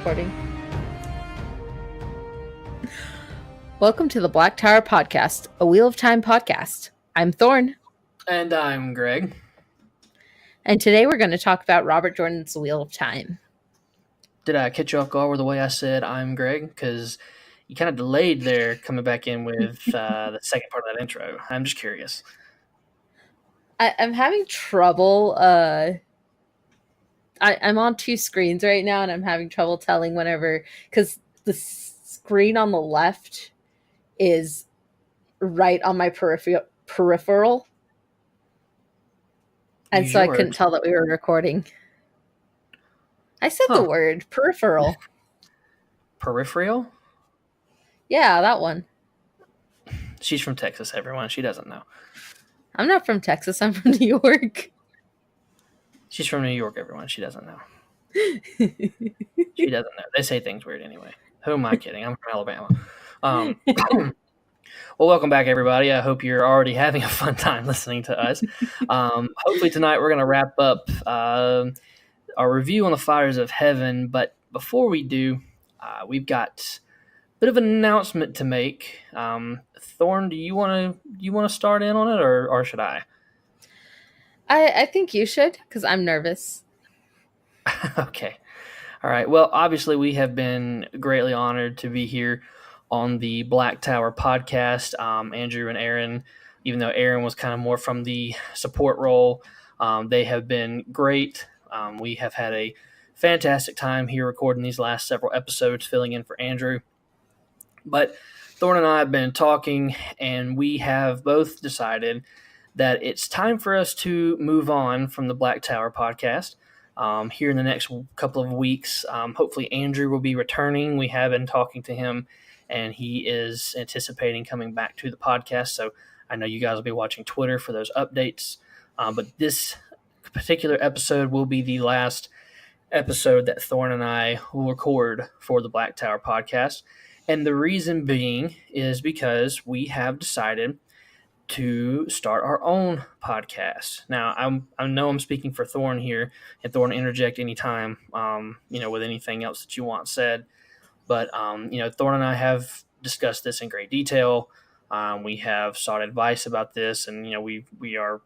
recording. Welcome to the Black Tower Podcast, a Wheel of Time podcast. I'm Thorne. And I'm Greg. And today we're going to talk about Robert Jordan's Wheel of Time. Did I catch you off guard with the way I said I'm Greg? Because you kind of delayed there coming back in with the second part of that intro. I'm just curious. I'm having trouble. I'm on two screens right now, and I'm having trouble telling whenever, because the screen on the left is right on my peripheral. And Use so I your couldn't words. tell that we were recording. I said the word peripheral. Peripheral? Yeah, that one. She's from Texas, everyone. She doesn't know. I'm not from Texas. I'm from New York. She's from New York, everyone. She doesn't know. She doesn't know. They say things weird anyway. Who am I kidding? I'm from Alabama. Well, welcome back, everybody. I hope you're already having a fun time listening to us. Hopefully tonight we're going to wrap up our review on the Fires of Heaven. But before we do, we've got a bit of an announcement to make. Thorne, do you want to start in on it, or should I? I think you should, because I'm nervous. Okay. All right. Well, obviously, we have been greatly honored to be here on the Black Tower podcast. Andrew and Aaron, even though Aaron was kind of more from the support role, they have been great. We have had a fantastic time here recording these last several episodes, filling in for Andrew. But Thorne and I have been talking, and we have both decided that it's time for us to move on from the Black Tower podcast. Here in the next couple of weeks, hopefully Andrew will be returning. We have been talking to him, and he is anticipating coming back to the podcast. So I know you guys will be watching Twitter for those updates. But this particular episode will be the last episode that Thorne and I will record for the Black Tower podcast. And the reason being is because we have decided to start our own podcast. Now, I know I'm speaking for Thorne here, and Thorne, interject anytime, with anything else that you want said. But, Thorne and I have discussed this in great detail. We have sought advice about this, and, we are,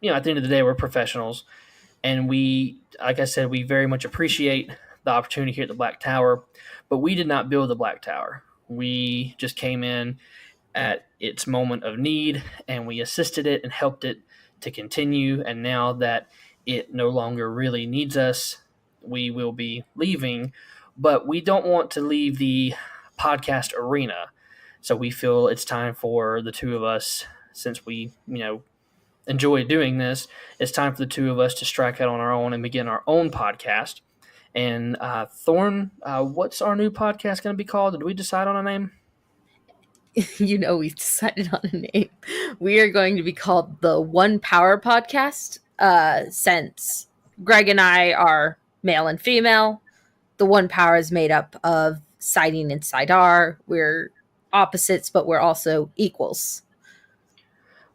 at the end of the day, we're professionals. And we, like I said, we very much appreciate the opportunity here at the Black Tower, but we did not build the Black Tower. We just came in at its moment of need, and we assisted it and helped it to continue. And now that it no longer really needs us, we will be leaving. But we don't want to leave the podcast arena. So we feel it's time for the two of us, since we, enjoy doing this, it's time for the two of us to strike out on our own and begin our own podcast. And Thorne, what's our new podcast going to be called? Did we decide on a name? We've decided on a name. We are going to be called the One Power Podcast. Since Greg and I are male and female, the One Power is made up of Siding and Sidar. We're opposites, but we're also equals.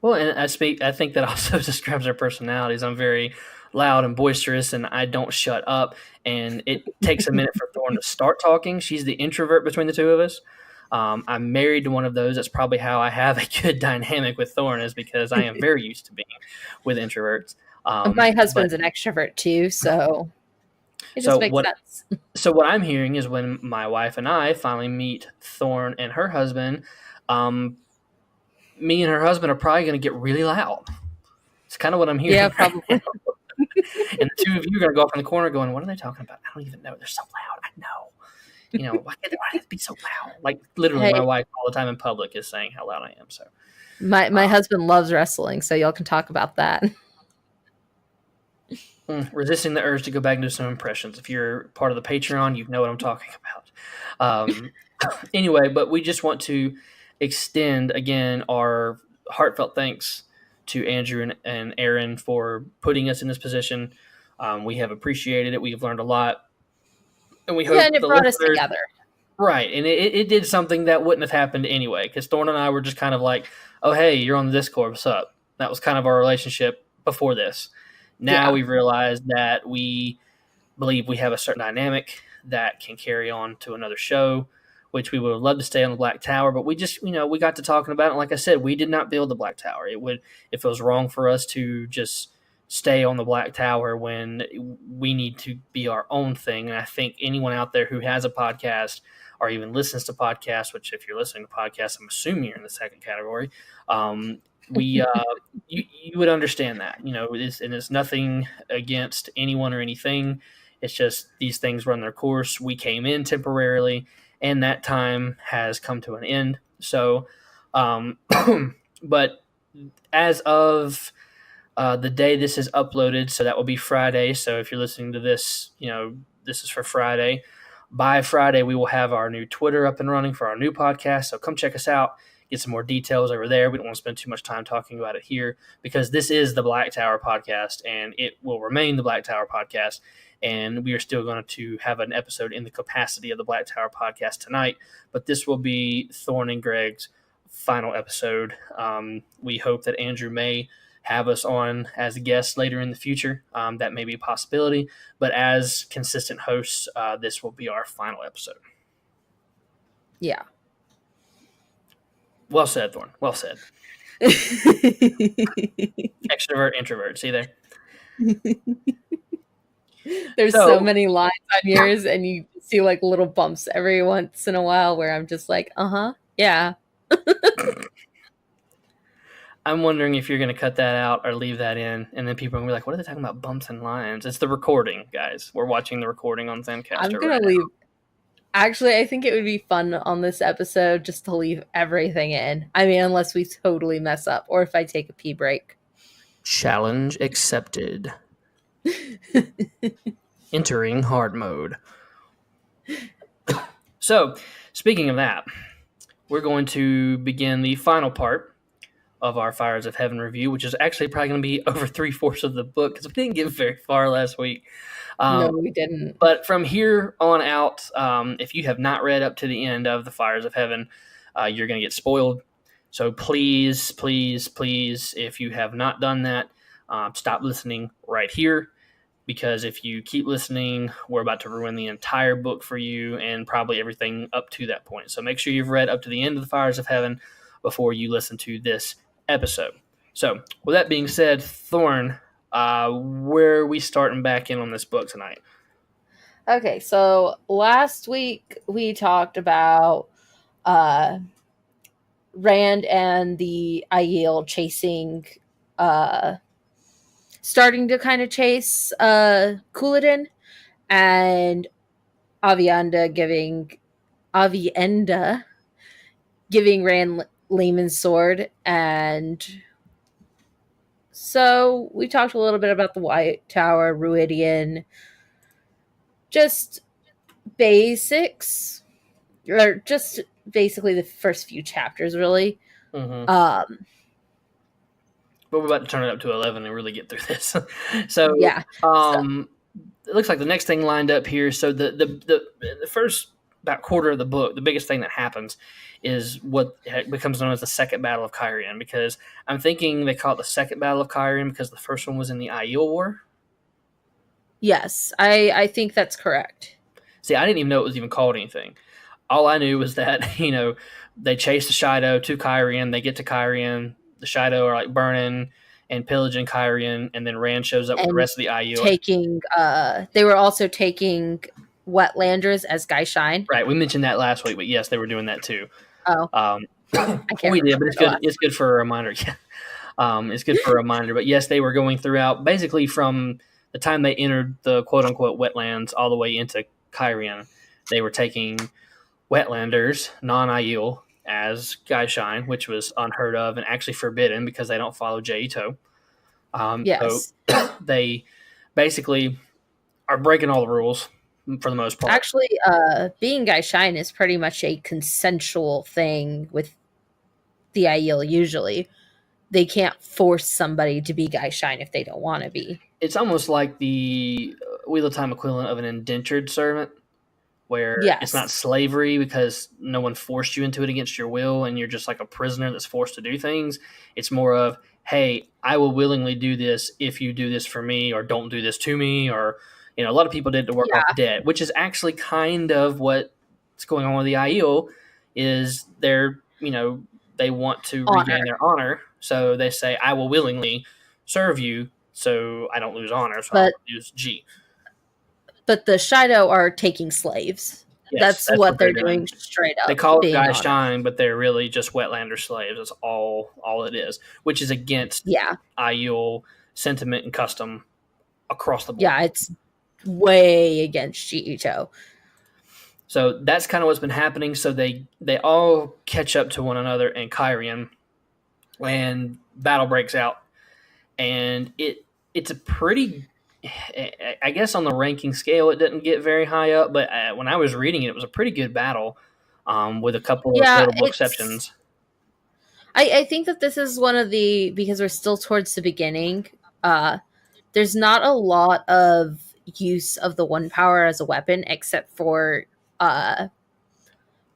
Well, and I think that also describes our personalities. I'm very loud and boisterous, and I don't shut up. And it takes a minute for Thorne to start talking. She's the introvert between the two of us. I'm married to one of those. That's probably how I have a good dynamic with Thorne, is because I am very used to being with introverts. My husband's an extrovert too, so it just makes sense. So what I'm hearing is when my wife and I finally meet Thorne and her husband, me and her husband are probably going to get really loud. It's kind of what I'm hearing. Yeah, probably. And the two of you are going to go off in the corner going, what are they talking about? I don't even know. They're so loud. I know. Why can't they be so loud? Like, literally, my wife all the time in public is saying how loud I am. So my husband loves wrestling, so y'all can talk about that. Resisting the urge to go back and do some impressions. If you're part of the Patreon, you know what I'm talking about. Anyway, but we just want to extend, again, our heartfelt thanks to Andrew and Aaron for putting us in this position. We have appreciated it. We've learned a lot. And we hope and it brought us together. Right. And it did something that wouldn't have happened anyway, because Thorne and I were just kind of like, oh, hey, you're on the Discord. What's up? That was kind of our relationship before this. Now we've realized that we believe we have a certain dynamic that can carry on to another show, which we would love to stay on the Black Tower, but we just, we got to talking about it. And like I said, we did not build the Black Tower. If it was wrong for us to just stay on the Black Tower when we need to be our own thing. And I think anyone out there who has a podcast or even listens to podcasts, which if you're listening to podcasts, I'm assuming you're in the second category, you would understand that, it's nothing against anyone or anything. It's just these things run their course. We came in temporarily, and that time has come to an end. So, but as of the day this is uploaded, so that will be Friday. So if you're listening to this, this is for Friday. By Friday, we will have our new Twitter up and running for our new podcast. So come check us out. Get some more details over there. We don't want to spend too much time talking about it here because this is the Black Tower podcast, and it will remain the Black Tower podcast. And we are still going to have an episode in the capacity of the Black Tower podcast tonight. But this will be Thorne and Greg's final episode. We hope that Andrew may have us on as a guest later in the future. That may be a possibility. But as consistent hosts, this will be our final episode. Yeah. Well said, Thorne. Well said. Extrovert, introvert. See there? There's so many lines on yours, and you see like little bumps every once in a while where I'm just like, yeah. I'm wondering if you're going to cut that out or leave that in, and then people are going to be like, what are they talking about bumps and lines? It's the recording, guys. We're watching the recording on Zencaster. I'm going to leave. Actually, I think it would be fun on this episode just to leave everything in. I mean, unless we totally mess up, or if I take a pee break. Challenge accepted. Entering hard mode. So, speaking of that, we're going to begin the final part of our Fires of Heaven review, which is actually probably going to be over 3/4 of the book because we didn't get very far last week. No, we didn't. But from here on out, if you have not read up to the end of the Fires of Heaven, you're going to get spoiled. So please, please, please, if you have not done that, stop listening right here. Because if you keep listening, we're about to ruin the entire book for you and probably everything up to that point. So make sure you've read up to the end of the Fires of Heaven before you listen to this episode. So with that being said, Thorne, where are we starting back in on this book tonight? Okay, so last week we talked about Rand and the Aiel chasing, starting to kind of chase Couladin, and Avienda giving Rand Lehman's sword. And so we talked a little bit about the White Tower, Ruidian, just basics, or just basically the first few chapters, really. Mm-hmm. But we're about to turn it up to 11 and really get through this. So yeah, it looks like the next thing lined up here. So the first about quarter of the book, the biggest thing that happens is what becomes known as the Second Battle of Cairhien, because I'm thinking they call it the Second Battle of Cairhien because the first one was in the Aiel War. Yes, I think that's correct. See, I didn't even know it was even called anything. All I knew was that, they chase the Shido to Cairhien. They get to Cairhien. The Shido are like burning and pillaging Cairhien, and then Rand shows up with the rest of the Aiel. They were also taking Wetlanders as Guy Shine. Right, we mentioned that last week, but yes, they were doing that too. Oh, I can't we did, but it's good. It's good for a reminder. Yeah, it's good for a reminder. But yes, they were going throughout basically from the time they entered the quote unquote wetlands all the way into Cairhien. They were taking Wetlanders, non-Aiel, as Guy Shine, which was unheard of and actually forbidden because they don't follow Jaito. Yes, so they basically are breaking all the rules for the most part. Actually, being Guy Shine is pretty much a consensual thing with the Aiel. Usually, they can't force somebody to be Guy Shine if they don't want to be. It's almost like the Wheel of Time equivalent of an indentured servant, where it's not slavery because no one forced you into it against your will and you're just like a prisoner that's forced to do things. It's more of, hey, I will willingly do this if you do this for me, or don't do this to me, or A lot of people did it to work off Yeah. debt, which is actually kind of what's going on with the IEL. Is they want to Honor. regain their honor, so they say, "I will willingly serve you, so I don't lose honor, so I'll But use G." the Shido are taking slaves. Yes, That's that's what what they're they're doing. doing straight They up, call it being guy honor. shine, but they're really just wetlander slaves. That's all it is, which is against Yeah. IEL sentiment and custom across the board. Yeah, it's way against Chiito. So that's kind of what's been happening. So they all catch up to one another in Kyrian, and battle breaks out, and it's a pretty. I guess on the ranking scale, it didn't get very high up, but when I was reading it, it was a pretty good battle, with a couple of Yeah, notable exceptions. I think that this is one of the, because we're still towards the beginning, there's not a lot of use of the one power as a weapon except for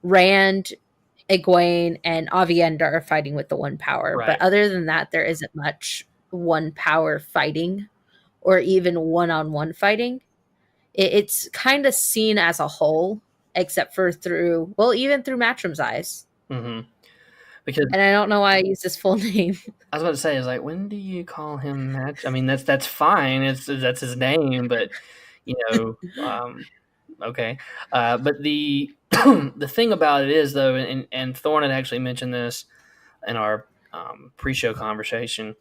Rand, Egwene, and Aviendar are fighting with the one power. Right. But other than that, there isn't much one power fighting or even one-on-one fighting. It's kind of seen as a whole, except for through, well, even through Matrim's eyes. Mm-hmm. Because And I don't know why I use his full name. I was about to say, is like, when do you call him Match? I mean, that's fine. That's his name, but okay. But the the thing about it is, though, and Thorne had actually mentioned this in our pre-show conversation.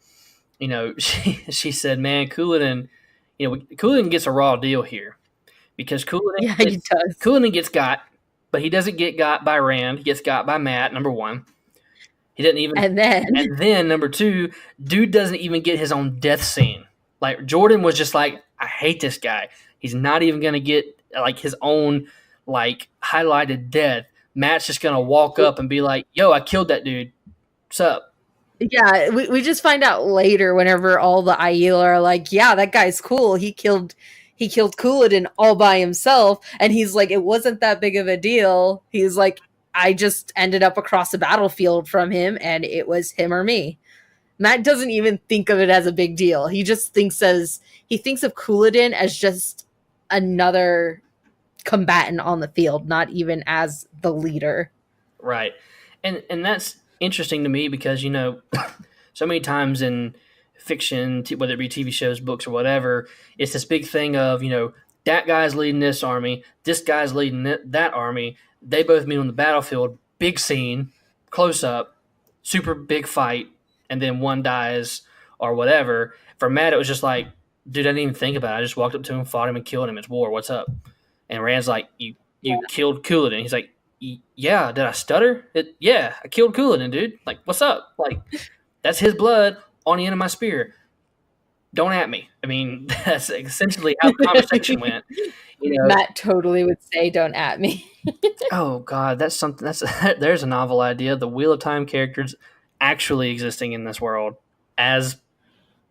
She said, "Man, Couladin, Couladin gets a raw deal here, because Yeah, he does. Couladin gets got, but he doesn't get got by Rand. He gets got by Matt. Number one, he didn't even, And then number two, dude doesn't even get his own death scene. Like, Jordan was just like, I hate this guy. He's not even gonna get like his own like highlighted death. Matt's just gonna walk up and be like, "Yo, I killed that dude. What's up?" yeah, we just find out later whenever all the Aiel are like, yeah, that guy's cool. He killed Couladin all by himself. And he's like, it wasn't that big of a deal. He's like, I just ended up across the battlefield from him and it was him or me. Matt doesn't even think of it as a big deal. He just thinks of Couladin as just another combatant on the field, not even as the leader. Right. And that's interesting to me because, so many times in fiction, whether it be TV shows, books, or whatever, it's this big thing of, that guy's leading this army, this guy's leading that army. They both meet on the battlefield, big scene, close up, super big fight, and then one dies or whatever. For Matt, it was just like, dude, I didn't even think about it. I just walked up to him, fought him, and killed him. It's war. What's up? And Rand's like, you killed Couladin. He's like, yeah, did I stutter? Yeah, I killed Couladin, dude. Like, what's up? Like, that's his blood on the end of my spear. Don't at me. I mean, that's essentially how the conversation went. Matt totally would say, don't at me. Oh, God, that's something. There's a novel idea. The Wheel of Time characters actually existing in this world as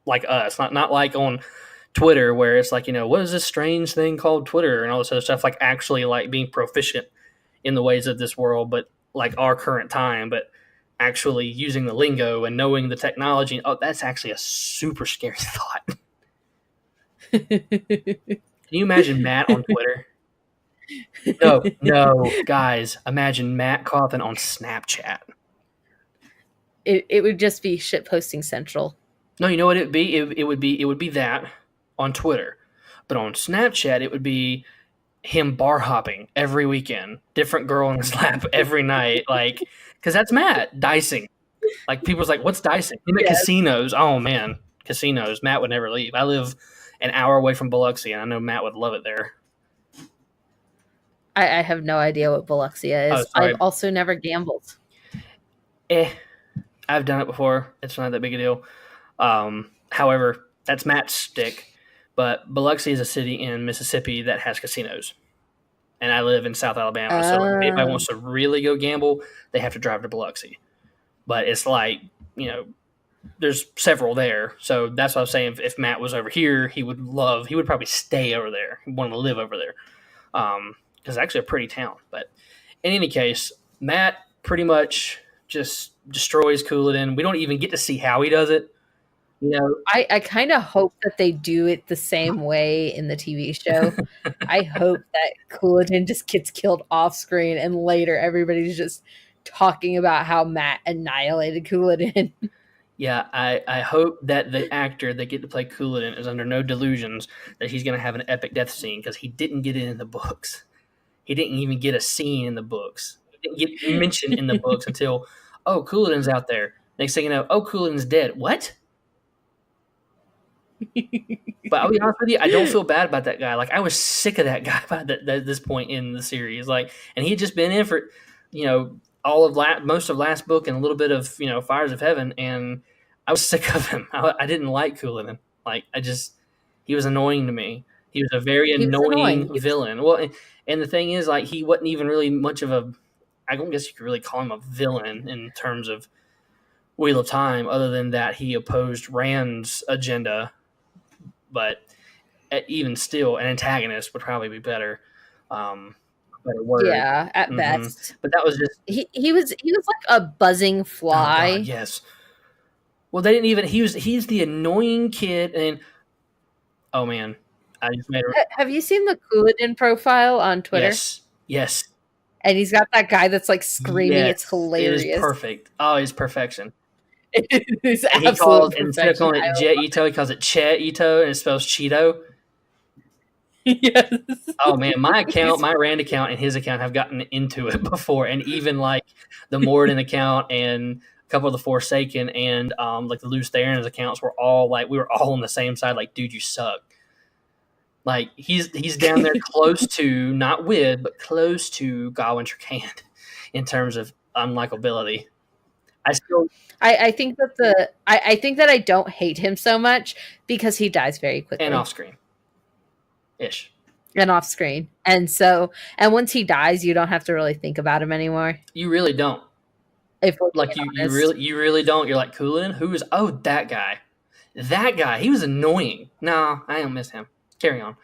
like us, not like on Twitter where it's like, what is this strange thing called Twitter and all this other stuff, like actually like being proficient in the ways of this world, but like our current time, but actually using the lingo and knowing the technology. Oh, that's actually a super scary thought. Can you imagine Matt on Twitter? No, guys, imagine Matt Coffin on Snapchat. It would just be shitposting central. No, you know what it'd be? It would be that on Twitter. But on Snapchat, it would be him bar hopping every weekend, different girl in his lap every night, like, because that's Matt dicing. Like, people's like, what's dicing? In the casinos. Oh man, casinos. Matt would never leave. I live an hour away from Biloxi, and I know Matt would love it there. I have no idea what Biloxi is. I've also never gambled. I've done it before. It's not that big a deal. However, that's Matt's stick. But Biloxi is a city in Mississippi that has casinos. And I live in South Alabama. So if anybody wants to really go gamble, they have to drive to Biloxi. But it's like, there's several there. So that's what I was saying. If Matt was over here, he would probably stay over there. He'd want to live over there. Because it's actually a pretty town. But in any case, Matt pretty much just destroys Couladin. We don't even get to see how he does it. You know, I kind of hope that they do it the same way in the TV show. I hope that Couladin just gets killed off screen and later everybody's just talking about how Matt annihilated Couladin. yeah, I hope that the actor that get to play Couladin is under no delusions that he's going to have an epic death scene, because he didn't get it in the books. He didn't even get a scene in the books. He didn't get mentioned in the books until, oh, Couladin's out there. Next thing you know, oh, Couladin's dead. What? But I'll be honest with you, I don't feel bad about that guy. Like, I was sick of that guy by this point in the series. Like, and he had just been in for, all of most of last book and a little bit of Fires of Heaven, and I was sick of him. I didn't like Couladin. Like, he was annoying to me. He was a very He was annoying. annoying villain. Well, and the thing is, like, he wasn't even really much of a. I don't guess you could really call him a villain in terms of Wheel of Time, other than that he opposed Rand's agenda. But even still, an antagonist would probably be better. Better word. Yeah, at best. But that was just he was like a buzzing fly. Oh God, yes. Well, they didn't even. He's the annoying kid, and oh man, I just made. Have you seen the Couladin profile on Twitter? Yes. And he's got that guy that's like screaming. Yes, it's hilarious. It is perfect. Oh, it's perfection. It's and he calls, instead of calling it Jet Ito, he calls it Chet Ito, and it spells Cheeto. Yes. Oh man, my Rand account and his account have gotten into it before, and even like the Morden account and a couple of the Forsaken and like the Loose Theron's accounts were all like, we were all on the same side. Like, dude, you suck. Like, he's down there close to, not with, but close to Gawain Tricand in terms of unlikability. I think that I think that I don't hate him so much because he dies very quickly. And off screen. Ish. And off screen. And once he dies, you don't have to really think about him anymore. You really don't. If we're like you really don't. You're like, Couladin? Who is that guy? That guy. He was annoying. No, I don't miss him. Carry on.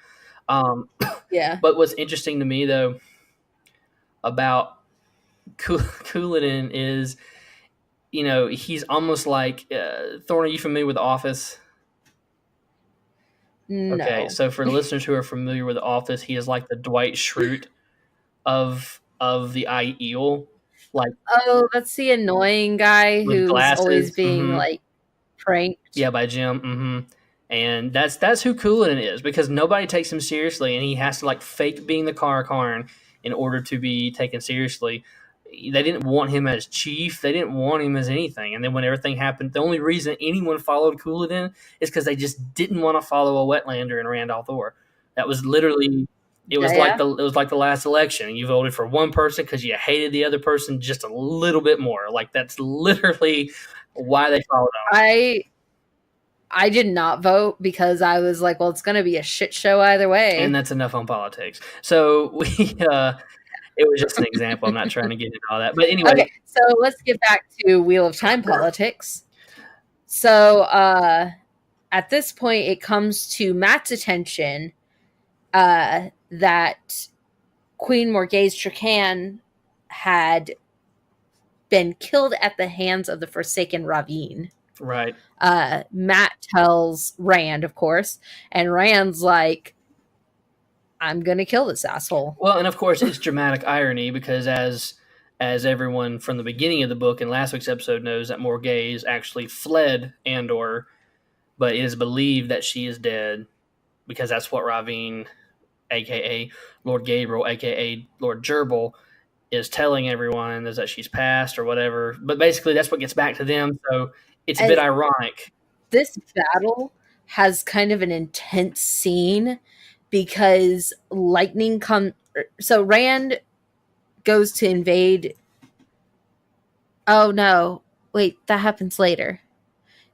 Yeah. But what's interesting to me though about Couladin is, he's almost like Thorne. Are you familiar with The Office? No. Okay, so for listeners who are familiar with The Office, he is like the Dwight Schrute of the Aiel. Like, oh, that's the annoying guy who's glasses. Always being like pranked. Yeah, by Jim. And that's who Couladin is, because nobody takes him seriously, and he has to like fake being the Karn in order to be taken seriously. They didn't want him as chief. They didn't want him as anything. And then when everything happened, the only reason anyone followed Couladin is because they just didn't want to follow a Wetlander and Rand al'Thor. That was literally it was like the last election. You voted for one person because you hated the other person just a little bit more. Like, that's literally why they followed him. I did not vote because I was like, well, it's going to be a shit show either way. And that's enough on politics. So it was just an example. I'm not trying to get into all that. But anyway. Okay, so let's get back to Wheel of Time politics. So at this point, it comes to Matt's attention that Queen Morgase Tricand had been killed at the hands of the Forsaken Ravine. Right. Matt tells Rand, of course, and Rand's like, I'm going to kill this asshole. Well, and of course, it's dramatic irony because as everyone from the beginning of the book and last week's episode knows, that Morgase actually fled Andor, but it is believed that she is dead because that's what Ravine, a.k.a. Lord Gabriel, a.k.a. Lord Gerbil, is telling everyone, is that she's passed or whatever. But basically, that's what gets back to them, so it's a bit ironic. This battle has kind of an intense scene because lightning comes. So Rand goes to invade. Oh no, wait, that happens later.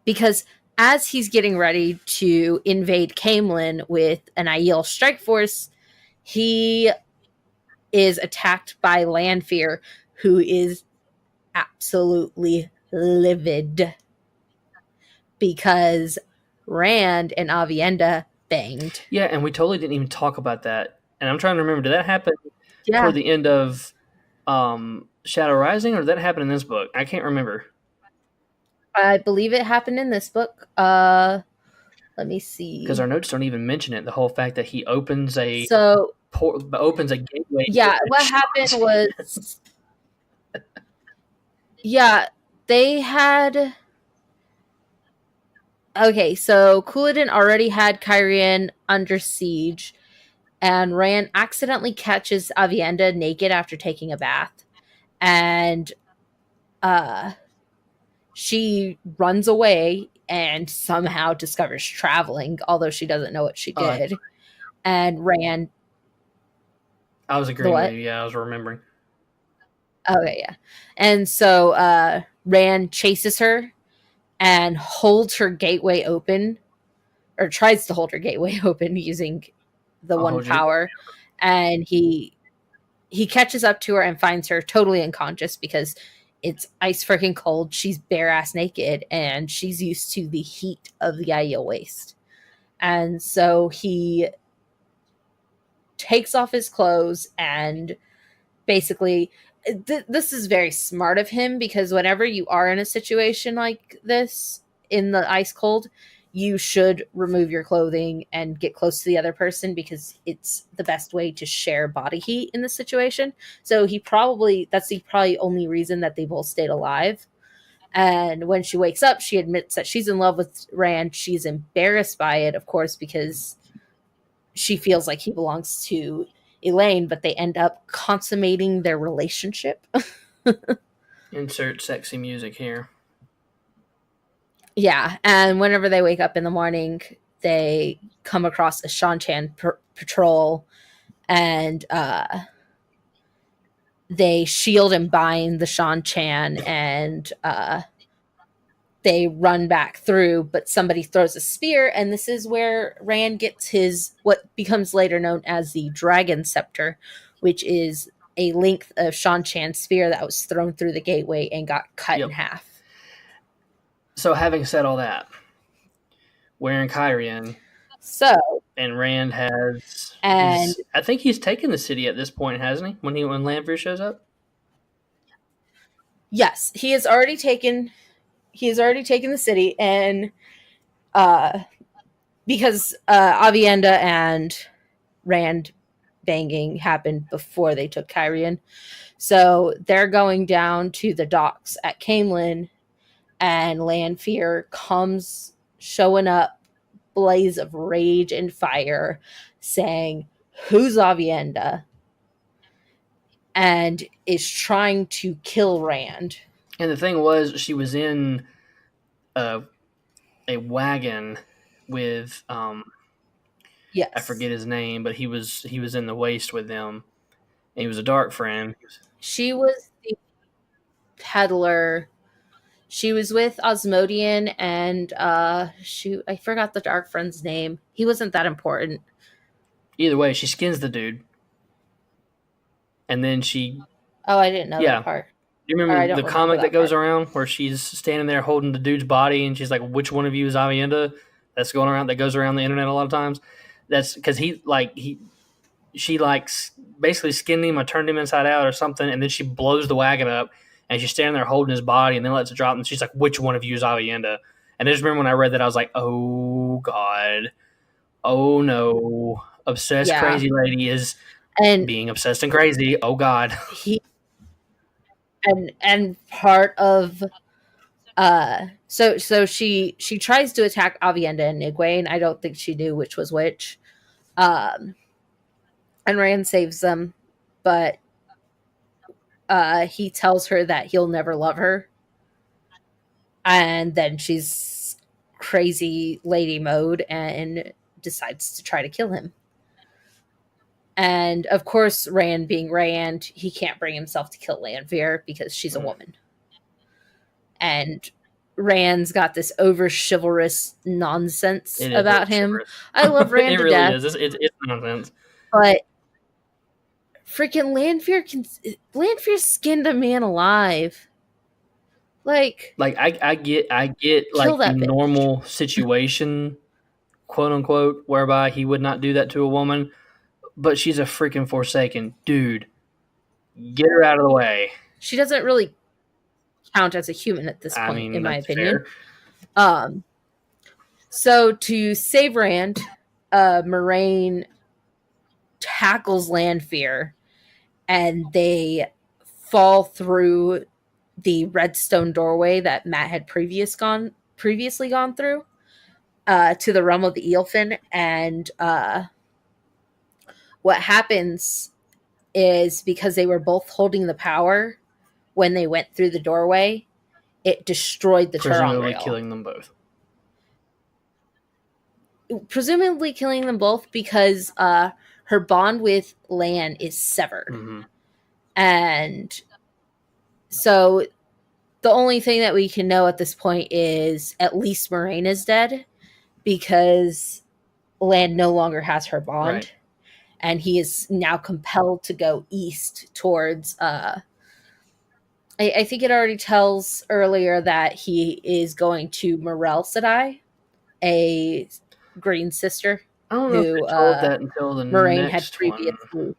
Because as he's getting ready to invade Caemlyn with an Aiel strike force, he is attacked by Lanfear, who is absolutely livid because Rand and Avienda banged. Yeah, and we totally didn't even talk about that. And I'm trying to remember, did that happen toward the end of Shadow Rising, or did that happen in this book? I can't remember. I believe it happened in this book. Let me Because see. our notes don't even mention it. The whole fact that he opens a So gateway to yeah, what happened Sean's. was, yeah, they had. Okay, so Couladin already had Kyrian under siege, and Rand accidentally catches Avienda naked after taking a bath, and uh, she runs away and somehow discovers traveling, although she doesn't know what she Oh, did. And Rand, I was the agreeing with what? you. Yeah, I was remembering. Okay, yeah. And so Rand chases her and holds her gateway open, or tries to hold her gateway open using the I'll one hold you. power. And he catches up to her and finds her totally unconscious because it's ice freaking cold. She's bare ass naked and she's used to the heat of the Aiel waste. And so he takes off his clothes and basically this is very smart of him, because whenever you are in a situation like this in the ice cold, you should remove your clothing and get close to the other person, because it's the best way to share body heat in this situation. So that's the probably only reason that they both stayed alive. And when she wakes up, she admits that she's in love with Rand. She's embarrassed by it, of course, because she feels like he belongs to Elaine, but they end up consummating their relationship. Insert sexy music here. Yeah, and whenever they wake up in the morning, they come across a Shan-Chan patrol, and they shield and bind the Shan-Chan, and they run back through, but somebody throws a spear, and this is where Rand gets his what becomes later known as the Dragon Scepter, which is a length of Shan-Chan spear that was thrown through the gateway and got cut in Yep. half. So having said all that, wearing Kyrian So, and Rand has and I think he's taken the city at this point, hasn't he? When Lanfear shows up. yes, he has already taken the city, and uh because Avienda and Rand banging happened before they took Kyrian. So they're going down to the docks at Camelin, and Lanfear comes showing up, blaze of rage and fire, saying, "Who's Avienda?" and is trying to kill Rand. And the thing was, she was in a wagon with I Yes. forget his name, but he was in the waste with them. And he was a dark friend. She was the peddler. She was with Osmodian and I forgot the dark friend's name. He wasn't that important. Either way, she skins the dude, and then she Oh, I didn't know that yeah. part. Do you Or I remember the don't remember comic that that goes part. around where she's standing there holding the dude's body and she's like, "Which one of you is Avienda?" That's going around. That goes around the internet a lot of times. That's because she like basically skinned him or turned him inside out or something, and then she blows the wagon up and she's standing there holding his body and then lets it drop and she's like, "Which one of you is Avienda?" And I just remember when I read that I was like, "Oh God, oh no, obsessed Yeah. crazy lady is And being obsessed and crazy. Oh God." he and part of so she tries to attack Avienda and Egwene. I don't think she knew which was which. Um and Rand saves them, but he tells her that he'll never love her. And then she's crazy lady mode and decides to try to kill him. And of course, Rand being Rand, he can't bring himself to kill Lanfear because she's a woman. And Rand's got this over chivalrous nonsense about him. I love Rand It to really death, is. It's nonsense. but freaking Lanfear skinned a man alive. Like I get kill like the that bitch. normal situation, quote unquote, whereby he would not do that to a woman, but she's a freaking Forsaken dude. Get her out of the way. She doesn't really count as a human at this I point, mean, in my that's opinion. fair. So to save Rand, Moraine tackles Lanfear, and they fall through the redstone doorway that Matt had previously gone through to the realm of the Eelfin. And what happens is, because they were both holding the power when they went through the doorway, it destroyed the Presumably ter'angreal. killing them both. Presumably killing them both, because her bond with Lan is severed. Mm-hmm. And so the only thing that we can know at this point is at least Moraine is dead, because Lan no longer has her bond. Right. And he is now compelled to go east towards I think it already tells earlier that he is going to Morel Sedai, a green sister I don't know if who they told that until the Moraine had next one, previously.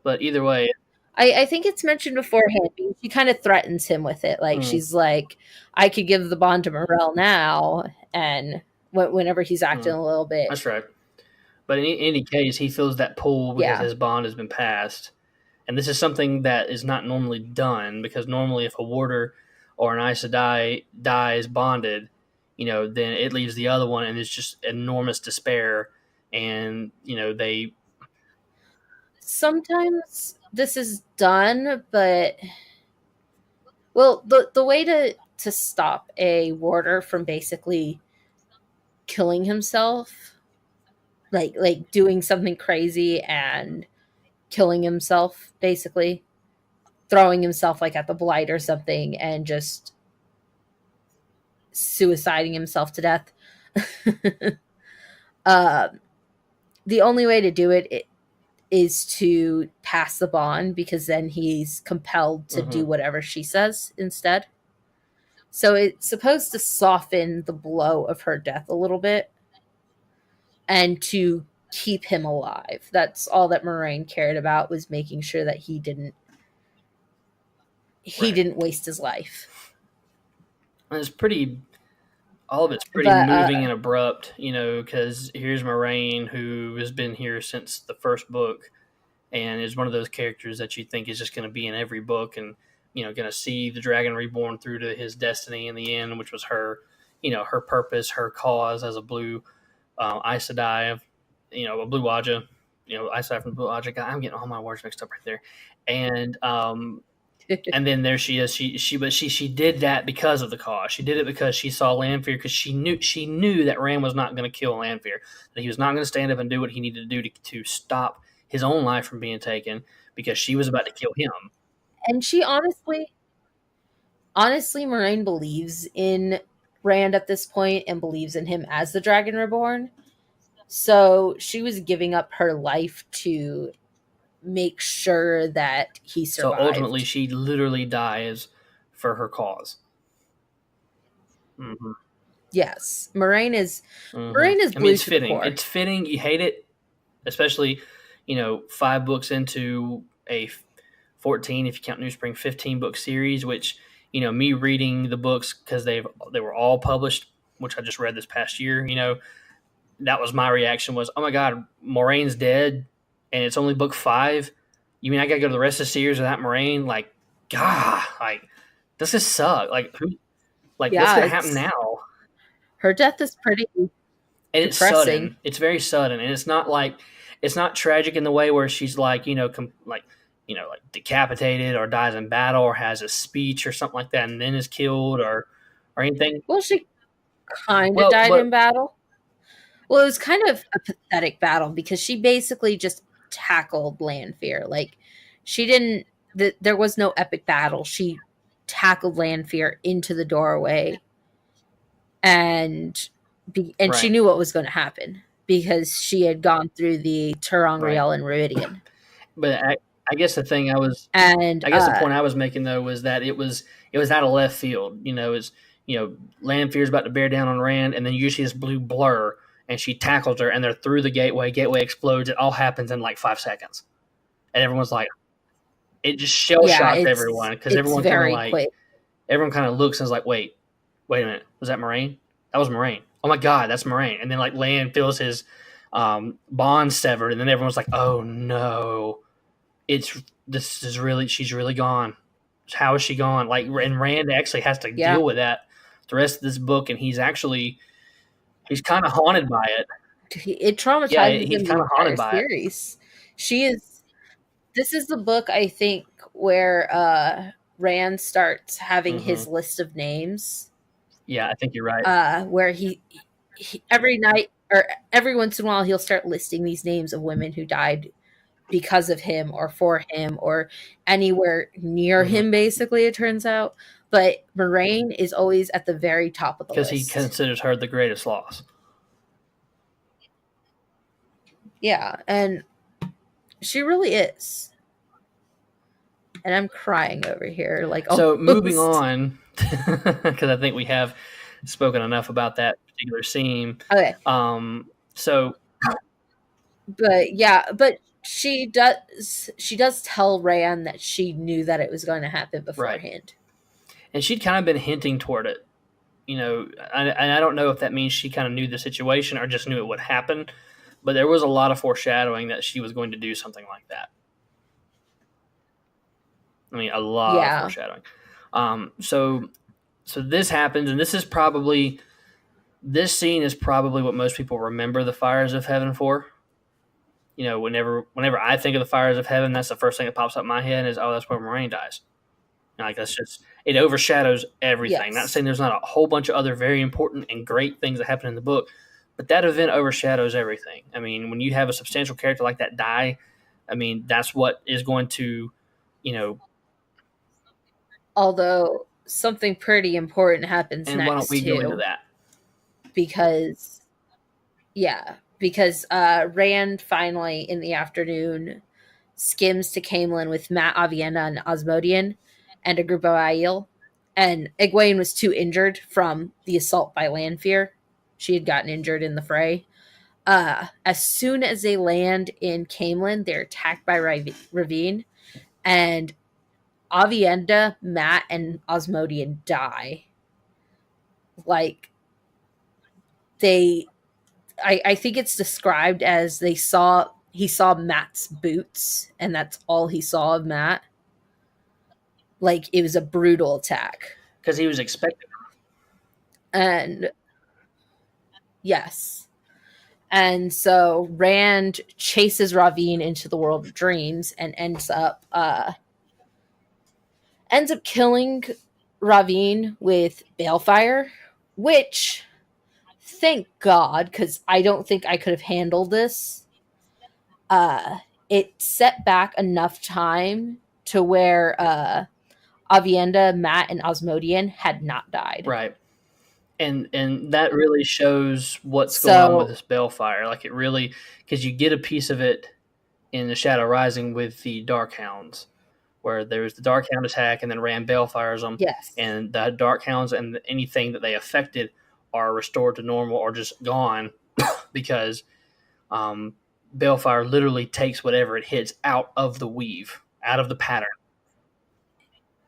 but either way, I think it's mentioned beforehand. She kind of threatens him with it. Like, she's like, I could give the bond to Morel now, and whenever he's acting a little bit. That's right. But in any case, he feels that pull because Yeah. his bond has been passed. And this is something that is not normally done, because normally if a warder or an Aes Sedai dies bonded, then it leaves the other one and it's just enormous despair. And, they... Sometimes this is done, but... Well, the way to stop a warder from basically killing himself, like doing something crazy and killing himself, basically throwing himself like at the blight or something and just suiciding himself to death. The only way to do it is to pass the bond, because then he's compelled to do whatever she says instead. So it's supposed to soften the blow of her death a little bit and to keep him alive. That's all that Moraine cared about, was making sure that he didn't waste his life. And all of it's pretty moving and abrupt, because here's Moraine, who has been here since the first book and is one of those characters that you think is just going to be in every book and, going to see the dragon reborn through to his destiny in the end, which was her, her purpose, her cause as a blue Aes Sedai, a blue Waja, Aes Sedai from the blue Waja guy. I'm getting all my words mixed up right there. And, and then there she is. She did that because of the cause. She did it because she saw Lanfear, because she knew that Rand was not going to kill Lanfear, that he was not going to stand up and do what he needed to do to stop his own life from being taken, because she was about to kill him. And she honestly, Moraine believes in Rand at this point and believes in him as the Dragon Reborn. So she was giving up her life to make sure that he survived. So ultimately, she literally dies for her cause. Mm-hmm. Yes, Moraine is blue it's to fitting. the core. It's fitting. You hate it, especially 5 books into a 14, if you count New Spring, 15-book series. Which me reading the books, because they were all published, which I just read this past year. That was my reaction, was, oh my god, Moraine's dead, and it's only book 5. You mean I gotta go to the rest of the series without Moraine? Like, God, like, this just suck. Like, what's gonna happen now? Her death is pretty and it's sudden. It's very sudden, and it's not tragic in the way where she's like decapitated or dies in battle or has a speech or something like that and then is killed or anything. Well, she kind of died in battle. Well, it was kind of a pathetic battle, because she basically just tackled Lanfear. Like, she didn't. There was no epic battle. She tackled Lanfear into the doorway, and she knew what was going to happen, because she had gone through the ter'angreal and Meridian. But I guess the thing the point I was making, though, was that it was out of left field. Lanfear's about to bear down on Rand, and then you see this blue blur, and she tackles her, and they're through the gateway. Gateway explodes. It all happens in like 5 seconds, and everyone's like, it just shell shocked everyone, because everyone kind of like, everyone kind of looks and is like, wait a minute, was that Moraine? That was Moraine. Oh my god, that's Moraine. And then like Lan feels his bond severed, and then everyone's like, oh no, she's really gone. How is she gone? Like, and Rand actually has to deal with that the rest of this book, and he's kind of haunted by it. It traumatizes Yeah, him he's the kind of haunted entire by it. series. This is the book, I think, where Rand starts having his list of names. Yeah, I think you're right. Where he every night or every once in a while he'll start listing these names of women who died because of him or for him or anywhere near him, basically, it turns out. But Moraine is always at the very top of the list. Because he considers her the greatest loss. Yeah, and she really is. And I'm crying over here. Like, so moving on, because I think we have spoken enough about that particular scene. Okay. So, but she does tell Rand that she knew that it was going to happen beforehand. Right. And she'd kind of been hinting toward it. And I don't know if that means she kind of knew the situation or just knew it would happen, but there was a lot of foreshadowing that she was going to do something like that. I mean, a lot of foreshadowing. So this happens, and this scene is probably what most people remember the Fires of Heaven for. Whenever I think of the Fires of Heaven, that's the first thing that pops up in my head is, oh, that's where Moraine dies. And like, that's just, it overshadows everything. Yes. Not saying there's not a whole bunch of other very important and great things that happen in the book, but that event overshadows everything. I mean, when you have a substantial character like that die, I mean, that's what is going to, Although something pretty important happens next, why don't we go into that? Because Rand finally in the afternoon skims to Caemlyn with Mat, Aviendha, and Osmodian and a group of Aiel. And Egwene was too injured from the assault by Lanfear. She had gotten injured in the fray. As soon as they land in Caemlyn, they're attacked by Ravine. And Aviendha, Mat, and Osmodian die. Like, I think it's described as he saw Mat's boots, and that's all he saw of Mat. Like, it was a brutal attack. Because he was expecting it. And yes. And so Rand chases Ravine into the world of dreams and ends up killing Ravine with balefire, which, thank God, because I don't think I could have handled this. It set back enough time to where Aviendha, Mat, and Osmodian had not died. Right. And that really shows what's going on with this balefire. Like, it really, because you get a piece of it in the Shadow Rising with the Darkhounds, where there's the Darkhound attack and then Rand balefires them. Yes. And the Darkhounds and anything that they affected are restored to normal or just gone because balefire literally takes whatever it hits out of the weave, out of the pattern.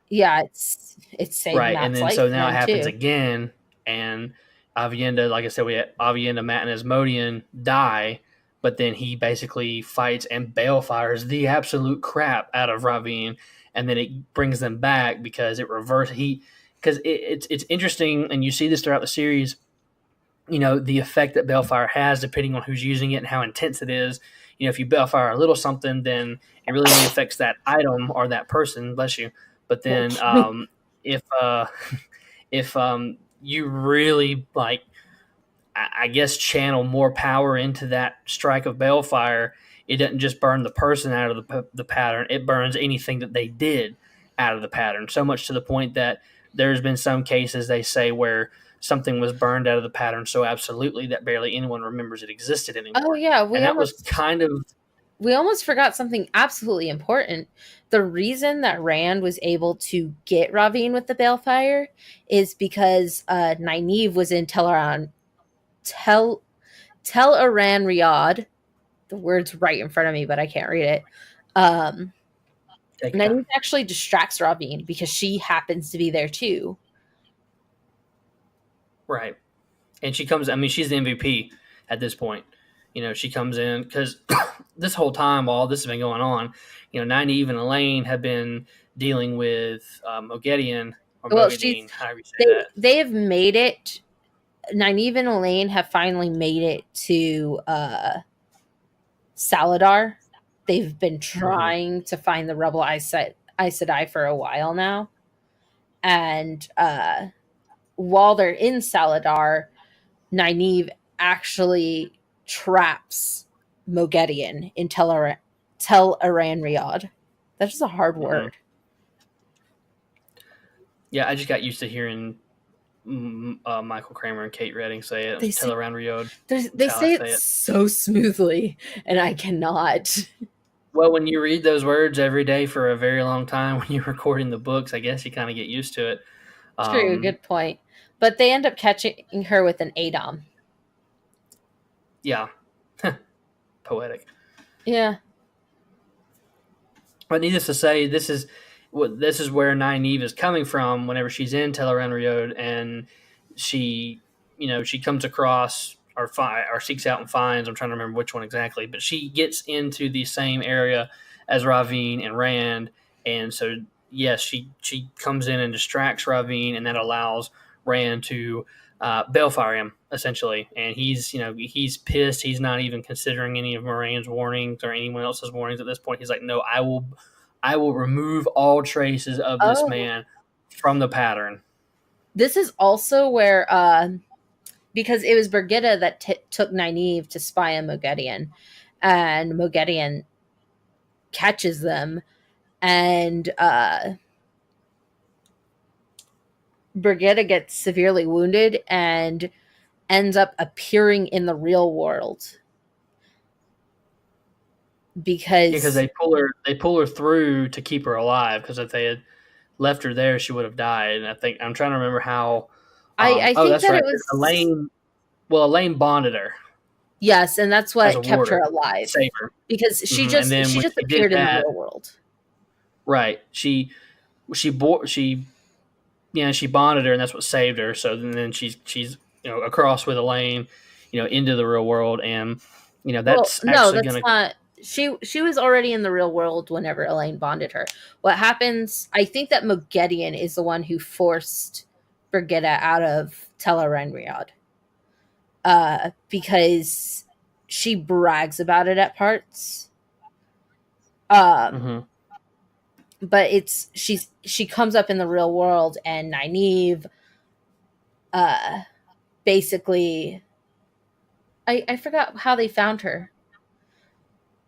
Yeah, it's saved right. Mat's And then so now it happens again, and Aviendha, like I said, we had Aviendha, Mat, and Asmodian die, but then he basically fights and balefires the absolute crap out of Ravine, and then it brings them back because it reverses because it's interesting, and you see this throughout the series. The effect that balefire has depending on who's using it and how intense it is. If you balefire a little something, then it really only affects that item or that person. Bless you. But then if you really, like, I guess, channel more power into that strike of balefire, it doesn't just burn the person out of the pattern. It burns anything that they did out of the pattern, so much to the point that there's been some cases, they say, where something was burned out of the pattern so absolutely that barely anyone remembers it existed anymore. Oh, yeah. We almost forgot something absolutely important. The reason that Rand was able to get Ravine with the balefire is because Nynaeve was in Teleran Riyadh. The word's right in front of me, but I can't read it. Nynaeve actually distracts Ravine because she happens to be there too. Right. And she comes. I mean, she's the MVP at this point. She comes in because this whole time, while this has been going on, Nynaeve and Elaine have been dealing with Mogedion or Well, she's Mogadine, however you say they that. they have made it. Nynaeve and Elaine have finally made it to Saladar. They've been Hmm. trying to find the rebel Aes Sedai for a while now, and while they're in Saladar, Nynaeve actually traps Mogedion in Tel Aran Riyadh. That's just a hard Hmm. word. Yeah, I just got used to hearing Michael Kramer and Kate Redding say it. They Tell say around Rio. That's they how I say it say it. so smoothly, and I cannot. Well, when you read those words every day for a very long time, when you're recording the books, I guess you kind of get used to it. True, Um, good point. But they end up catching her with an Adom. yeah, poetic. Yeah. But needless to say, this is where Nynaeve is coming from. Whenever she's in Teleran Riod, and she, she comes across or seeks out and finds. I'm trying to remember which one exactly, but she gets into the same area as Ravine and Rand, and so yes, she comes in and distracts Ravine, and that allows Rand to Balefire him essentially, and he's pissed. He's not even considering any of Moraine's warnings or anyone else's warnings at this point. He's like, no, I will remove all traces of this Oh, man from the pattern. this is also where because it was Brigitta that took Nynaeve to spy on Mogedion, and Mogedion catches them, and Brigitta gets severely wounded and ends up appearing in the real world Yeah, because because they pull her through to keep her alive. Because if they had left her there, she would have died. And I think I'm trying to remember how. I Oh, think that's that right. it was Elaine. Well, Elaine bonded her yes, and that's as a what kept her warder, alive save her. because And then she when just she did appeared in the that, real world. right? She bore she she bonded her, and that's what saved her. So then she's across with Elaine, into the real world, and Well, that's no, actually that's gonna. not. She was already in the real world whenever Elaine bonded her. What happens? I think that Mogedion is the one who forced Brigitta out of Teleran Riyadh, because she brags about it at parts. Um, Mhm. but she comes up in the real world, and Nynaeve, uh, basically, I forgot how they found her,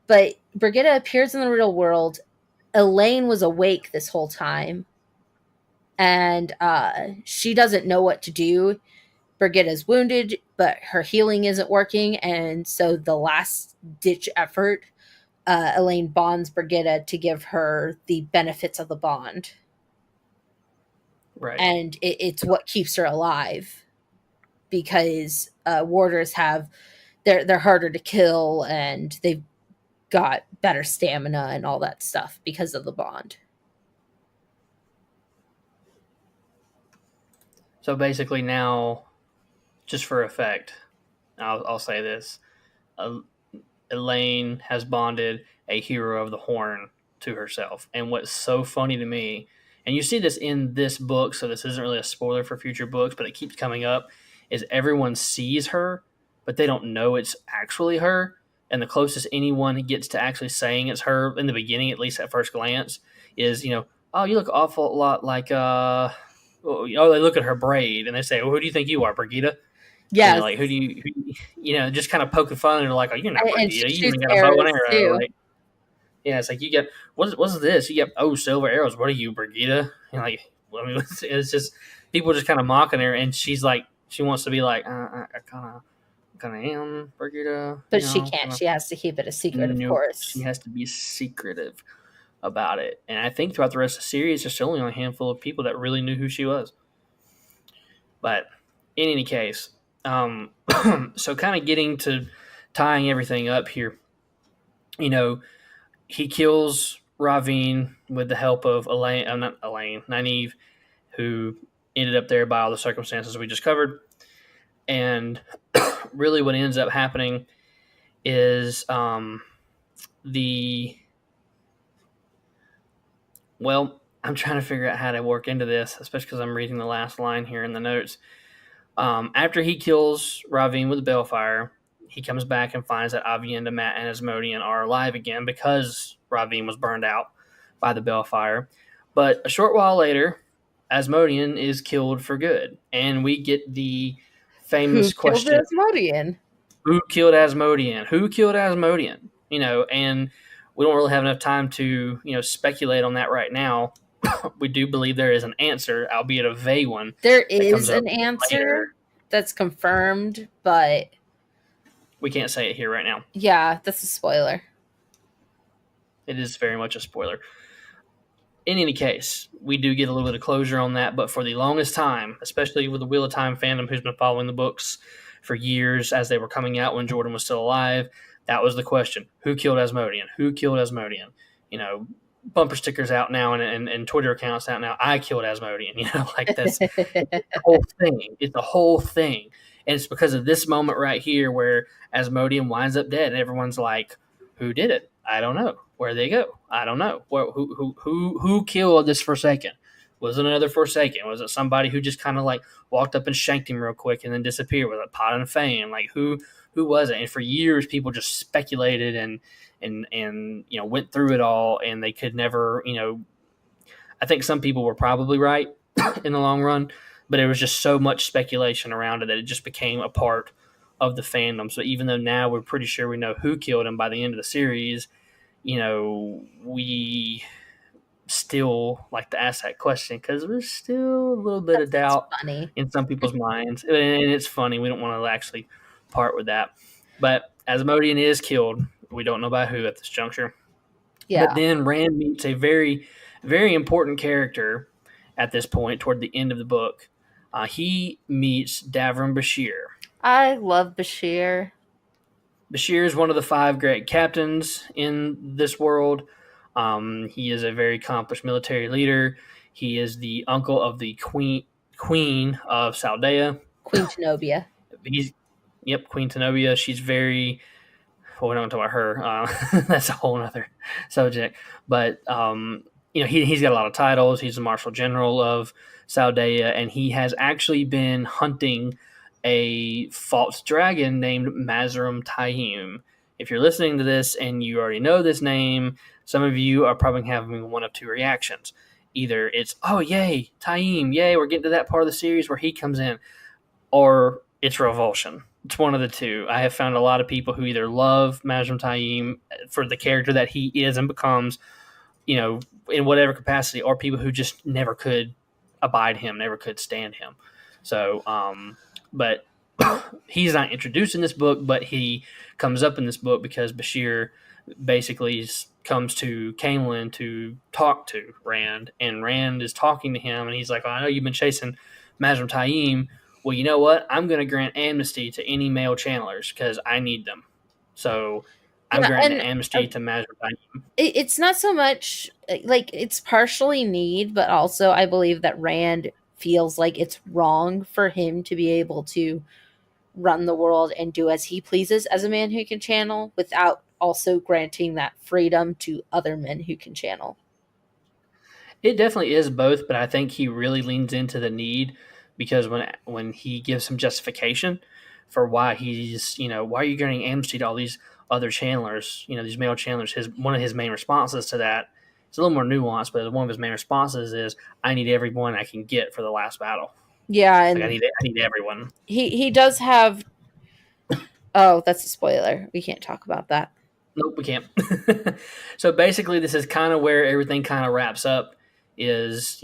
but Brigitta appears in the real world. Elaine was awake this whole time, and she doesn't know what to do. Brigitta's wounded, but her healing isn't working, and so the last ditch effort, Elaine bonds Brigitta to give her the benefits of the bond, Right. and it's what keeps her alive because warders have they're harder to kill, and they've got better stamina and all that stuff because of the bond. So basically, now, just for effect, I'll say this: uh, Elaine has bonded a hero of the Horn to herself. And what's so funny to me, and you see this in this book, so this isn't really a spoiler for future books, but it keeps coming up, is everyone sees her, but they don't know it's actually her. And the closest anyone gets to actually saying it's her in the beginning, at least at first glance, is, oh, you look awful lot like, oh, they look at her braid and they say, well, who do you think you are, Brigitte? Yes, Like, just kind of poking fun, and they're like, oh, you're not and she Brigitte. You shoots even got a bow and arrows arrow. too. Like, yeah, it's like you get, what's this? You get, oh, silver arrows. What are you, Brigitte? And like, I mean, it's just, people just kind of mocking her, and she's like, she wants to be like, I kind of am Brigitte, But she can't. kind of. She has to keep it a secret, of Nope, she course. has to be secretive about it. And I think throughout the rest of the series, there's only a handful of people that really knew who she was. But in any case, um, so kind of getting to tying everything up here, you know, he kills Ravine with the help of Elaine, not Elaine, Nynaeve, who ended up there by all the circumstances we just covered. And really what ends up happening is the well, I'm trying to figure out how to work into this, especially because I'm reading the last line here in the notes. After he kills Ravine with the Balefire, he comes back and finds that Avienda, Matt, and Asmodean are alive again because Ravine was burned out by the Balefire. But a short while later, Asmodean is killed for good, and we get the Who famous killed question: Asmodean? Who killed Asmodean? Who killed Asmodean? And we don't really have enough time to speculate on that right now. We do believe there is an answer, albeit a vague one, There that comes is up an answer later. that's confirmed, but We can't say it here right now. yeah, that's a spoiler. It is very much a spoiler. In any case, we do get a little bit of closure on that, but for the longest time, especially with the Wheel of Time fandom who's been following the books for years as they were coming out when Jordan was still alive, that was the question. Who killed Asmodean? Who killed Asmodean? Bumper stickers out now and Twitter accounts out now. I killed Asmodean. Like that's the whole thing. It's the whole thing. And it's because of this moment right here where Asmodean winds up dead and everyone's like, who did it? I don't know. Where they go? I don't know. Who killed this Forsaken? Was it another Forsaken? Was it somebody who just kind of like walked up and shanked him real quick and then disappeared? Was it Pot and Fame? Like who was it? And for years, people just speculated and went through it all, and they could never. I think some people were probably right in the long run, but it was just so much speculation around it that it just became a part of the fandom. So even though now we're pretty sure we know who killed him by the end of the series, we still like to ask that question because there's still a little bit of doubt funny. in some people's minds. And it's funny. We don't want to actually part with that. But Asmodean is killed. We don't know by who at this juncture. Yeah. But then Rand meets a very, very important character at this point toward the end of the book. He meets Davram Bashir. I love Bashir. Bashir is one of the 5 great captains in this world. He is a very accomplished military leader. He is the uncle of the queen of Saldea. Queen Tenobia. Queen Tenobia. She's very. Well, we don't talk about her. That's a whole other subject. But he's got a lot of titles. He's the Marshal General of Saldea, and he has actually been hunting a false dragon named Mazrim Taim. If you're listening to this and you already know this name, some of you are probably having one of 2 reactions. Either it's, oh, yay, Taim, yay, we're getting to that part of the series where he comes in, or it's revulsion. It's one of the 2. I have found a lot of people who either love Mazrim Taim for the character that he is and becomes, in whatever capacity, or people who just never could abide him, never could stand him. So, but he's not introduced in this book, but he comes up in this book because Bashir basically comes to Camelin to talk to Rand, and Rand is talking to him, and he's like, I know you've been chasing Mazrim Taim. Well, you know what? I'm going to grant amnesty to any male channelers because I need them. So I'm granting amnesty to Mazrim Taim. It's not so much like it's partially need, but also I believe that Rand feels like it's wrong for him to be able to run the world and do as he pleases as a man who can channel without also granting that freedom to other men who can channel. It definitely is both, but I think he really leans into the need because when he gives some justification for why he's, why are you granting amnesty to all these other channelers, these male channelers, one of his main responses to that, it's a little more nuanced, but one of his main responses is, I need everyone I can get for the last battle. Yeah, and I need everyone. He does have. Oh, that's a spoiler. We can't talk about that. Nope, we can't. So basically, this is kind of where everything kind of wraps up. Is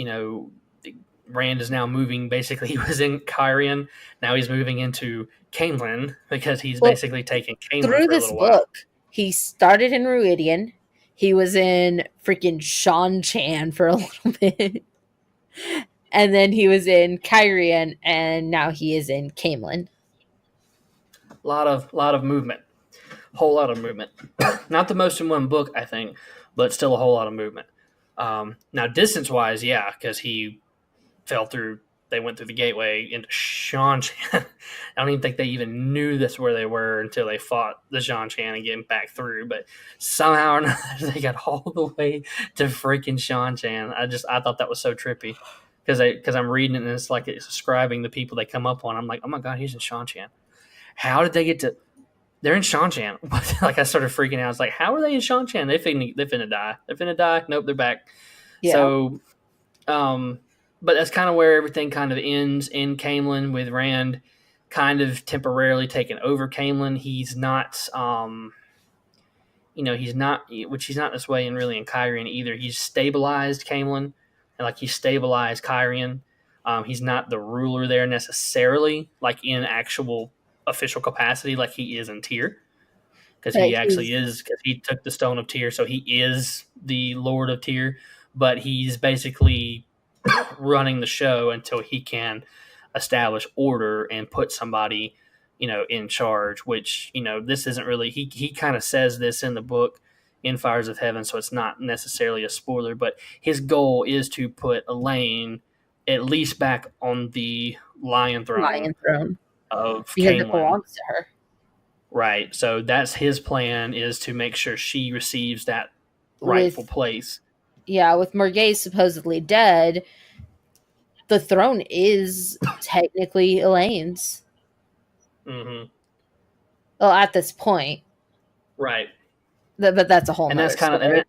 Rand is now moving. Basically, he was in Kyrian. Now he's moving into Camelin because he's basically taking Camelin through for a this little book. while. He started in Ruidian. He was in freaking Shan Chan for a little bit. And then he was in Kyrian, and now he is in Camelin. A lot of movement. Whole lot of movement. Not the most in one book, I think, but still a whole lot of movement. Now, distance-wise, yeah, because he fell through they went through the gateway into Shanchan. I don't even think they even knew that's where they were until they fought the Shanchan and getting back through. But somehow or another, they got all the way to freaking Shanchan. I thought that was so trippy because I'm reading it and it's like it's describing the people they come up on. I'm like, oh my god, he's in Shanchan. How did they get to? They're in Shanchan. Like I started freaking out. I was like, how are they in Shanchan? They finna die. They're finna die. Nope, they're back. Yeah. So, but that's kind of where everything kind of ends in Camelin with Rand kind of temporarily taking over Camelin. He's not, he's not, which he's not this way in really in Kyrian either. He's stabilized Camelin, and like he stabilized Kyrian. He's not the ruler there necessarily, like in actual official capacity, like he is in Tyr, because he actually is. Because he took the Stone of Tyr, so he is the Lord of Tyr. But he's basically running the show until he can establish order and put somebody, in charge. Which this isn't really. He kind of says this in the book in Fires of Heaven, so it's not necessarily a spoiler. But his goal is to put Elaine at least back on the Lion Throne of because Camelin. it belongs to her. Right. So that's his plan, is to make sure she receives that rightful place. Yeah, with Morgase supposedly dead, the throne is technically Elaine's. Mm-hmm. Well, at this point. Right. But that's a whole and that's kind story. of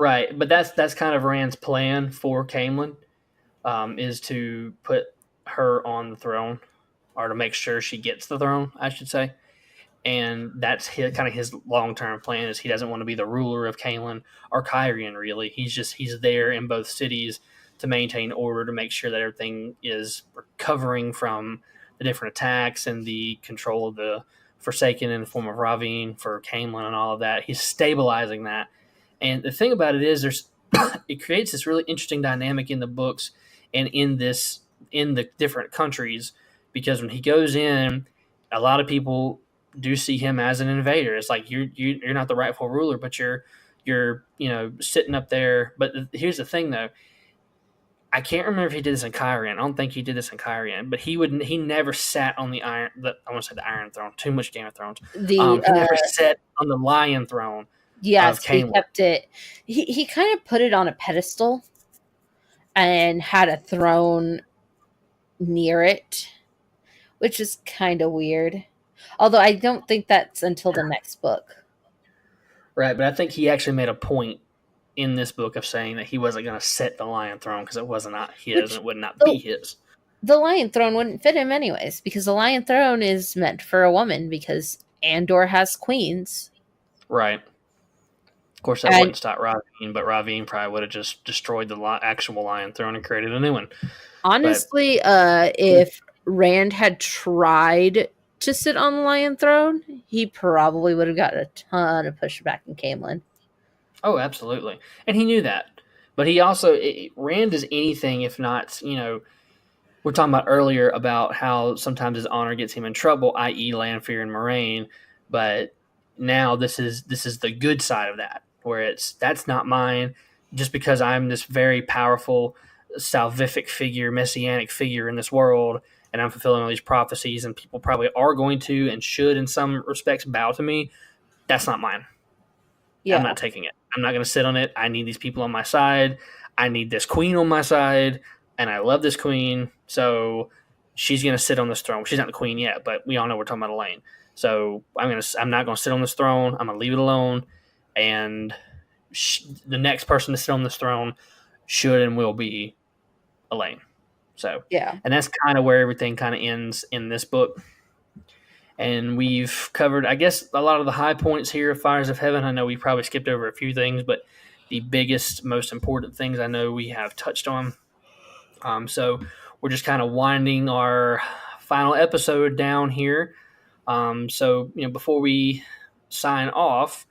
right. But that's kind of Rand's plan for Camelin, is to put her on the throne, or to make sure she gets the throne, I should say. And that's his long-term plan, is he doesn't want to be the ruler of Camelin or Kyrian, really. He's there in both cities to maintain order, to make sure that everything is recovering from the different attacks and the control of the Forsaken in the form of Ravine for Camelin and all of that. He's stabilizing that. And the thing about it is it creates this really interesting dynamic in the books and in the different countries, because when he goes in, a lot of people do see him as an invader. It's like you're not the rightful ruler, but you're sitting up there. But here's the thing, though. I can't remember if he did this in Kyrian. I don't think he did this in Kyrian, but he never sat on I want to say the Iron Throne. Too much Game of Thrones. He never sat on the Lion Throne. Yes, he kept it. He kind of put it on a pedestal and had a throne near it, which is kind of weird. Although I don't think that's until the next book. Right, but I think he actually made a point in this book of saying that he wasn't going to sit the Lion Throne because it was not his, and it would not be his. The Lion Throne wouldn't fit him anyways, because the Lion Throne is meant for a woman, because Andor has queens. Right. Of course, that wouldn't stop Ravine, but Ravine probably would have just destroyed the actual Lion Throne and created a new one. Honestly, if Rand had tried to sit on the Lion Throne, he probably would have gotten a ton of pushback in Camelin. Oh, absolutely. And he knew that. But he also, Rand is anything if not, we're talking about earlier about how sometimes his honor gets him in trouble, i.e. Lanfear and Moraine. But now this is the good side of that, where that's not mine, just because I'm this very powerful, salvific figure, messianic figure in this world, and I'm fulfilling all these prophecies, and people probably are going to and should in some respects bow to me. That's not mine. Yeah. I'm not taking it. I'm not going to sit on it. I need these people on my side. I need this queen on my side, and I love this queen, so she's going to sit on this throne. She's not the queen yet, but we all know we're talking about Elaine. So I'm not going to sit on this throne. I'm going to leave it alone, and the next person to sit on this throne should and will be Elaine. So yeah, and that's kind of where everything kind of ends in this book. And we've covered, I guess, a lot of the high points here of Fires of Heaven. I know we probably skipped over a few things, but the biggest, most important things I know we have touched on. So we're just kind of winding our final episode down here. So before we sign off,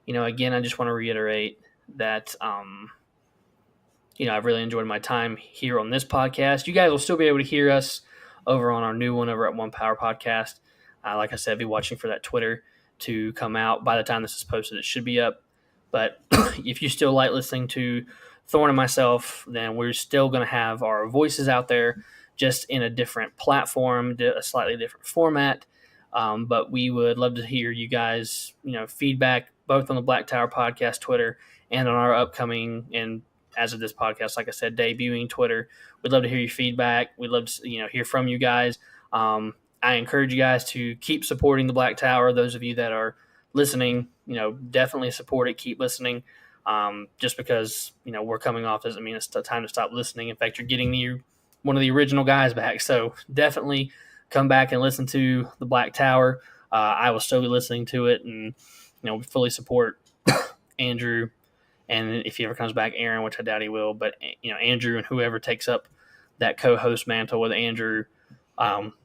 again, I just want to reiterate that I've really enjoyed my time here on this podcast. You guys will still be able to hear us over on our new one over at One Power Podcast. Like I said, be watching for that Twitter to come out. By the time this is posted, it should be up. But if you still like listening to Thorne and myself, then we're still going to have our voices out there, just in a different platform, a slightly different format. But we would love to hear you guys, feedback both on the Black Tower Podcast Twitter and on our upcoming, and as of this podcast, like I said, debuting Twitter. We'd love to hear your feedback. We'd love to hear from you guys. I encourage you guys to keep supporting the Black Tower. Those of you that are listening, definitely support it. Keep listening. Just because we're coming off doesn't mean it's time to stop listening. In fact, you're getting one of the original guys back. So definitely come back and listen to the Black Tower. I will still be listening to it, and we fully support Andrew. And if he ever comes back, Aaron, which I doubt he will, but Andrew and whoever takes up that co-host mantle with Andrew,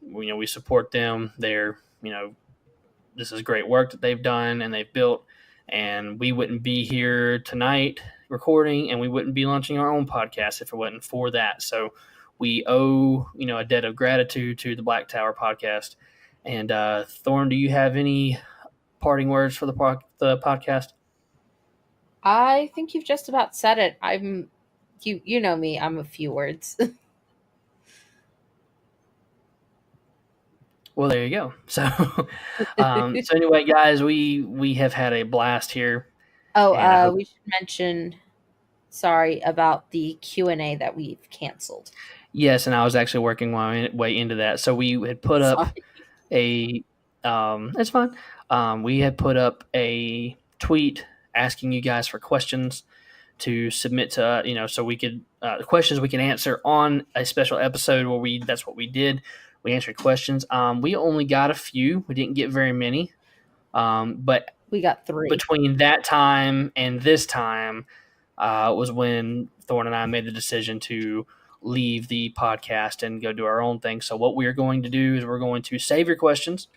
we support them. They're this is great work that they've done and they've built, and we wouldn't be here tonight recording, and we wouldn't be launching our own podcast if it wasn't for that. So we owe a debt of gratitude to the Black Tower Podcast. And Thorne, do you have any parting words for the podcast? I think you've just about said it. You know me, I'm a few words. Well, there you go. So, so anyway, guys, we have had a blast here. Oh, we should mention, sorry about the Q&A that we've canceled. Yes, and I was actually working my way into that. So we had put up it's fine. We had put up a tweet asking you guys for questions to submit to, so we could, questions we can answer on a special episode where that's what we did. We answered questions. We only got a few. We didn't get very many. But we got 3. Between that time and this time was when Thorne and I made the decision to leave the podcast and go do our own thing. So what we are going to do is we're going to save your questions.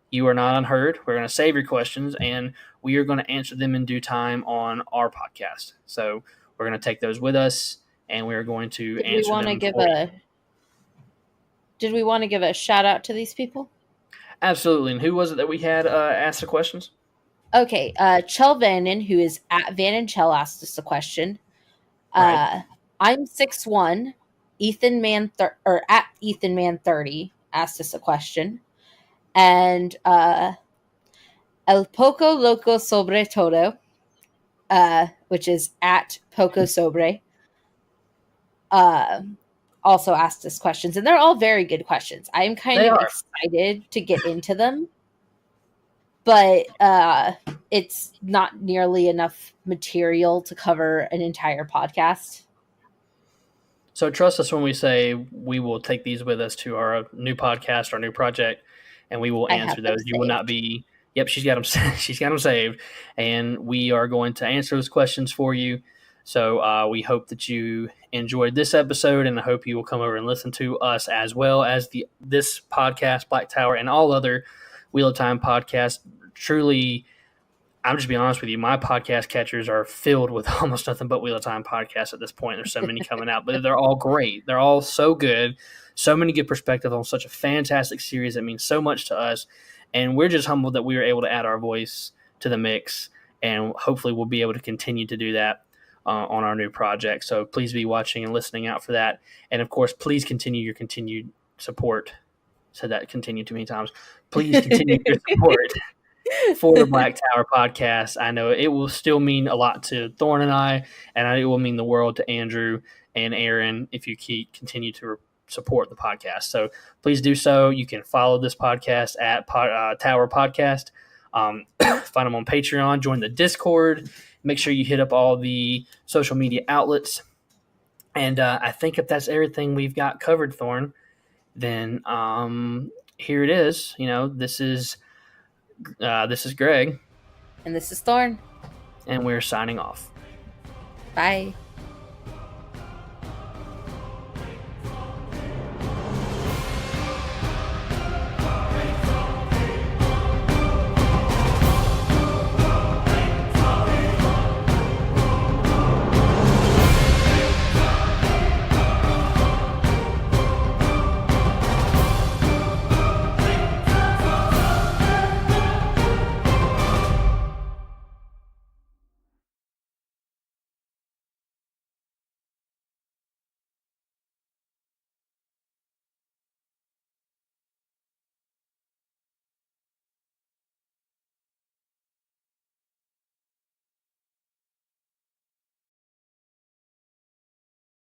You are not unheard. We're going to save your questions, and we are going to answer them in due time on our podcast. So we're going to take those with us, and we are going to answer them. Did we want to give a shout out to these people? Absolutely. And who was it that we had asked the questions? Okay. Chell Vannon, who is at Van and Chell, asked us a question. Right. I'm 6'1". At Ethan Man 30 asked us a question. And El Poco Loco Sobre Todo, which is at Poco Sobre, also asked us questions. And they're all very good questions. I am kind of excited to get into them. But it's not nearly enough material to cover an entire podcast. So trust us when we say we will take these with us to our new podcast, our new project, and we will answer those. You will not be. Yep, she's got them. She's got them saved, and we are going to answer those questions for you. So we hope that you enjoyed this episode, and I hope you will come over and listen to us as well as this podcast, Black Tower, and all other Wheel of Time podcasts. Truly, I'm just being honest with you, my podcast catchers are filled with almost nothing but Wheel of Time podcasts at this point. There's so many coming out, but they're all great. They're all so good. So many good perspectives on such a fantastic series that means so much to us. And we're just humbled that we were able to add our voice to the mix. And hopefully we'll be able to continue to do that on our new project. So please be watching and listening out for that. And, of course, please continue your continued support. Said that continue too many times. Please continue your support for the Black Tower podcast. I know it will still mean a lot to Thorne and I, and it will mean the world to Andrew and Aaron if you continue to support the podcast. So please do so. You can follow this podcast at Tower Podcast. Find them on Patreon. Join the Discord. Make sure you hit up all the social media outlets. And I think if that's everything we've got covered, Thorne, then here it is. This is Greg. And this is Thorne. And we're signing off. Bye.